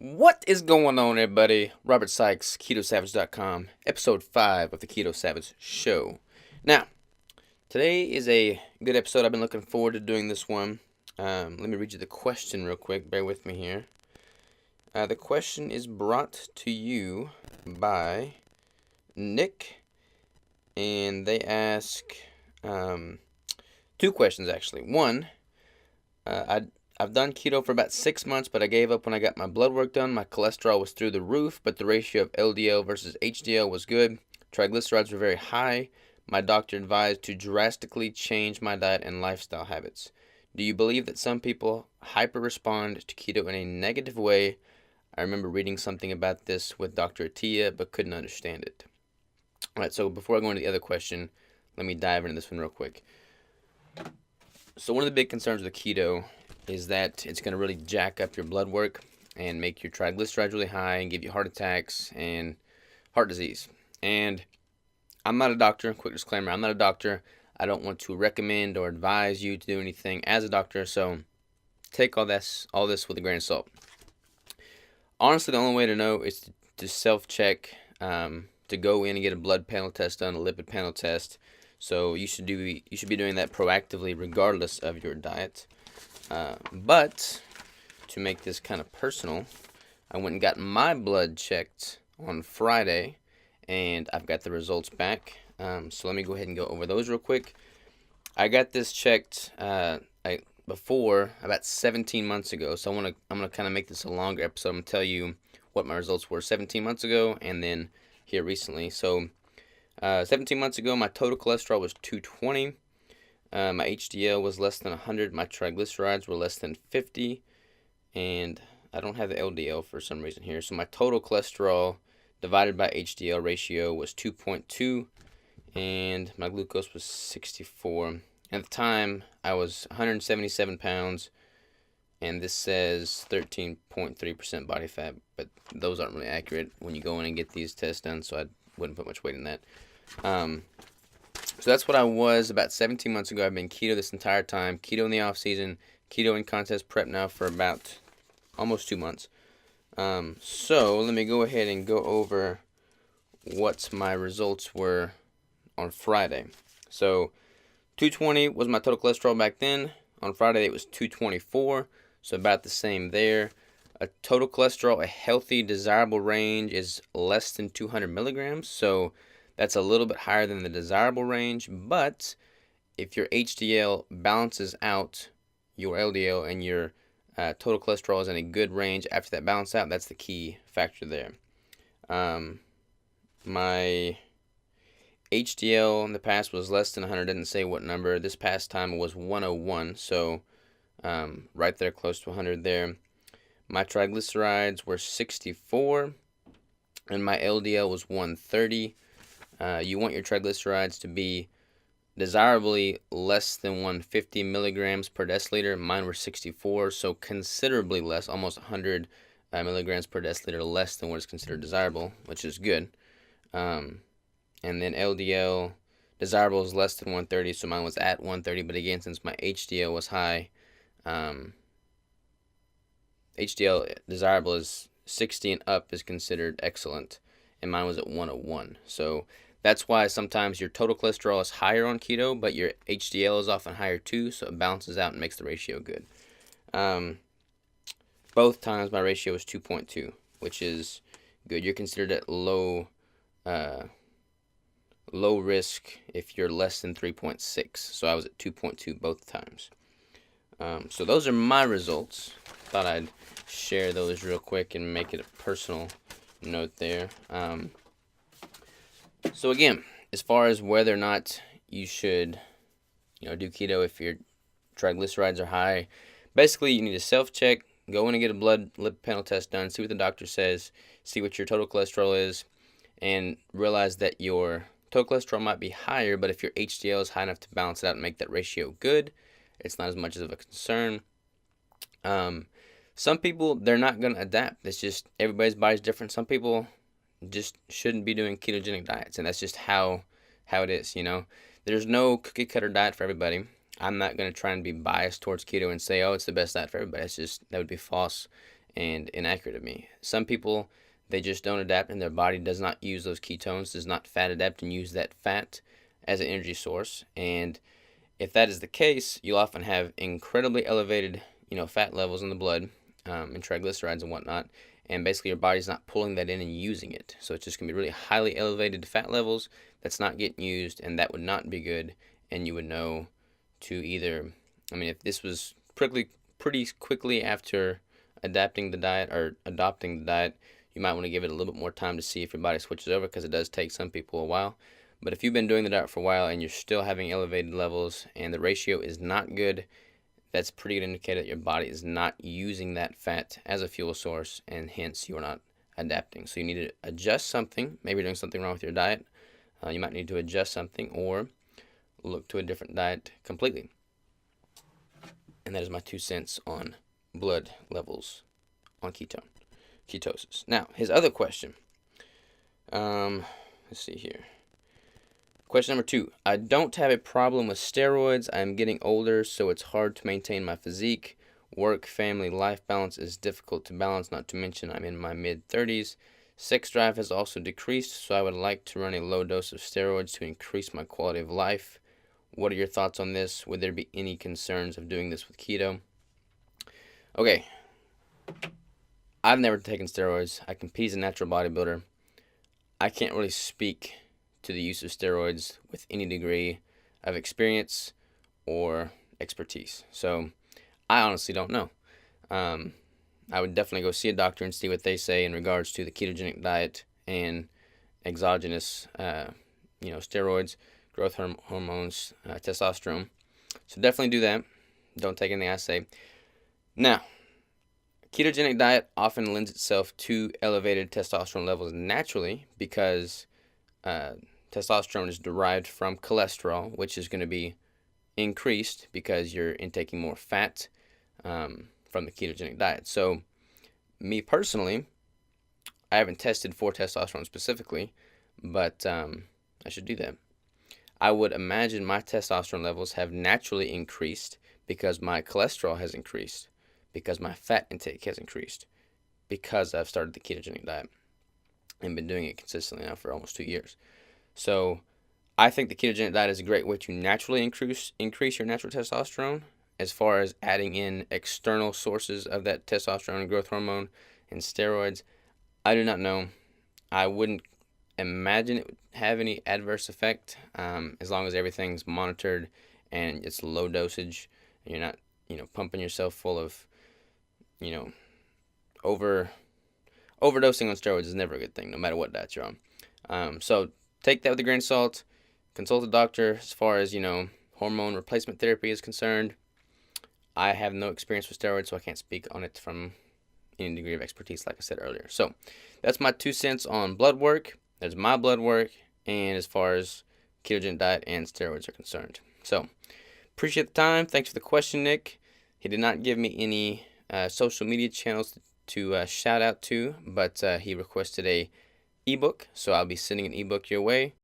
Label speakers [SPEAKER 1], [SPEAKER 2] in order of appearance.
[SPEAKER 1] What is going on, everybody? Robert Sykes, KetoSavage.com, episode 5 of the Keto Savage Show. Now, today is a good episode. I've been looking forward to doing this one. Let me read you the question real quick. Bear with me here. The question is brought to you by Nick, and they ask two questions, actually. One, I've done keto for about 6 months, but I gave up when I got my blood work done. My cholesterol was through the roof, but the ratio of LDL versus HDL was good. Triglycerides were very high. My doctor advised to drastically change my diet and lifestyle habits. Do you believe that some people hyper-respond to keto in a negative way? I remember reading something about this with Dr. Atiyah, but couldn't understand it. All right, so before I go into the other question, let me dive into this one real quick. So one of the big concerns with keto is that it's going to really jack up your blood work and make your triglycerides really high and give you heart attacks and heart disease. And I'm not a doctor. Quick disclaimer, I'm not a doctor. I don't want to recommend or advise you to do anything as a doctor, so take all this with a grain of salt. Honestly, the only way to know is to self-check, to go in and get a blood panel test done, a lipid panel test. So you should be doing that proactively regardless of your diet. But to make this kind of personal, I went and got my blood checked on Friday, and I've got the results back. So let me go ahead and go over those real quick. I got this checked before about 17 months ago. So I'm gonna kind of make this a longer episode. I'm gonna tell you what my results were 17 months ago, and then here recently. So 17 months ago, my total cholesterol was 220. My HDL was less than 100. My triglycerides were less than 50. And I don't have the LDL for some reason here. So my total cholesterol divided by HDL ratio was 2.2. And my glucose was 64. At the time, I was 177 pounds. And this says 13.3% body fat. But those aren't really accurate when you go in and get these tests done. So I wouldn't put much weight in that. So that's what I was about 17 months ago. I've been keto this entire time. Keto in the off season. Keto in contest prep now for about almost 2 months. So let me go ahead and go over what my results were on Friday. So 220 was my total cholesterol back then. On Friday it was 224, so about the same there. A total cholesterol, a healthy, desirable range is less than 200 milligrams, so that's a little bit higher than the desirable range, but if your HDL balances out your LDL and your total cholesterol is in a good range after that balance out, that's the key factor there. My HDL in the past was less than 100, didn't say what number. This past time it was 101, so right there, close to 100 there. My triglycerides were 64, and my LDL was 130. You want your triglycerides to be desirably less than 150 milligrams per deciliter. Mine were 64, so considerably less, almost 100 milligrams per deciliter less than what is considered desirable, which is good. And then LDL desirable is less than 130, so mine was at 130. But again, since my HDL was high, HDL desirable is 60 and up is considered excellent, and mine was at 101. So that's why sometimes your total cholesterol is higher on keto, but your HDL is often higher too, so it balances out and makes the ratio good. Both times my ratio was 2.2, which is good. You're considered at low risk if you're less than 3.6. So I was at 2.2 both times. So those are my results. Thought I'd share those real quick and make it a personal note there. So again, as far as whether or not you should, do keto if your triglycerides are high, basically you need to self-check, go in and get a blood lipid panel test done, see what the doctor says, see what your total cholesterol is, and realize that your total cholesterol might be higher, but if your HDL is high enough to balance it out and make that ratio good, it's not as much of a concern. Some people, they're not going to adapt. It's just everybody's body's different. Some people just shouldn't be doing ketogenic diets, and that's just how it is. There's no cookie cutter diet for everybody. I'm not going to try and be biased towards keto and say, oh, it's the best diet for everybody. It's just, that would be false. and inaccurate of me. Some people, they just don't adapt, and their body does not use those ketones, does not fat adapt and use that fat as an energy source. And if that is the case, you'll often have incredibly elevated, fat levels in the blood, and triglycerides and whatnot. And basically your body's not pulling that in and using it. So it's just going to be really highly elevated fat levels that's not getting used, and that would not be good. And you would know to either, if this was pretty quickly after adapting the diet or adopting the diet, you might want to give it a little bit more time to see if your body switches over, because it does take some people a while. But if you've been doing the diet for a while and you're still having elevated levels and the ratio is not good, that's a pretty good indicator that your body is not using that fat as a fuel source, and hence you're not adapting. So you need to adjust something. Maybe you're doing something wrong with your diet. You might need to adjust something or look to a different diet completely. And that is my 2 cents on blood levels on ketosis. Now, his other question. Let's see here. Question number 2. I don't have a problem with steroids. I'm getting older, so it's hard to maintain my physique. Work, family, life balance is difficult to balance, not to mention I'm in my mid-30s. Sex drive has also decreased, so I would like to run a low dose of steroids to increase my quality of life. What are your thoughts on this? Would there be any concerns of doing this with keto? Okay. I've never taken steroids. I compete as a natural bodybuilder. I can't really speak to the use of steroids with any degree of experience or expertise. So I honestly don't know. I would definitely go see a doctor and see what they say in regards to the ketogenic diet and exogenous, steroids, growth hormones, testosterone. So definitely do that. Don't take anything I say. Now, ketogenic diet often lends itself to elevated testosterone levels naturally, because testosterone is derived from cholesterol, which is going to be increased because you're intaking more fat from the ketogenic diet. So me personally, I haven't tested for testosterone specifically, but I should do that. I would imagine my testosterone levels have naturally increased because my cholesterol has increased, because my fat intake has increased, because I've started the ketogenic diet and been doing it consistently now for almost 2 years. So I think the ketogenic diet is a great way to naturally increase your natural testosterone. As far as adding in external sources of that testosterone and growth hormone and steroids, I do not know. I wouldn't imagine it would have any adverse effect, as long as everything's monitored and it's low dosage and you're not, pumping yourself full of, overdosing on steroids is never a good thing, no matter what diet you're on. So take that with a grain of salt. Consult a doctor as far as, hormone replacement therapy is concerned. I have no experience with steroids, so I can't speak on it from any degree of expertise, like I said earlier. So that's my 2 cents on blood work. That's my blood work, and as far as ketogenic diet and steroids are concerned. So appreciate the time. Thanks for the question, Nick. He did not give me any social media channels to shout out to, but he requested a ebook, so I'll be sending an ebook your way.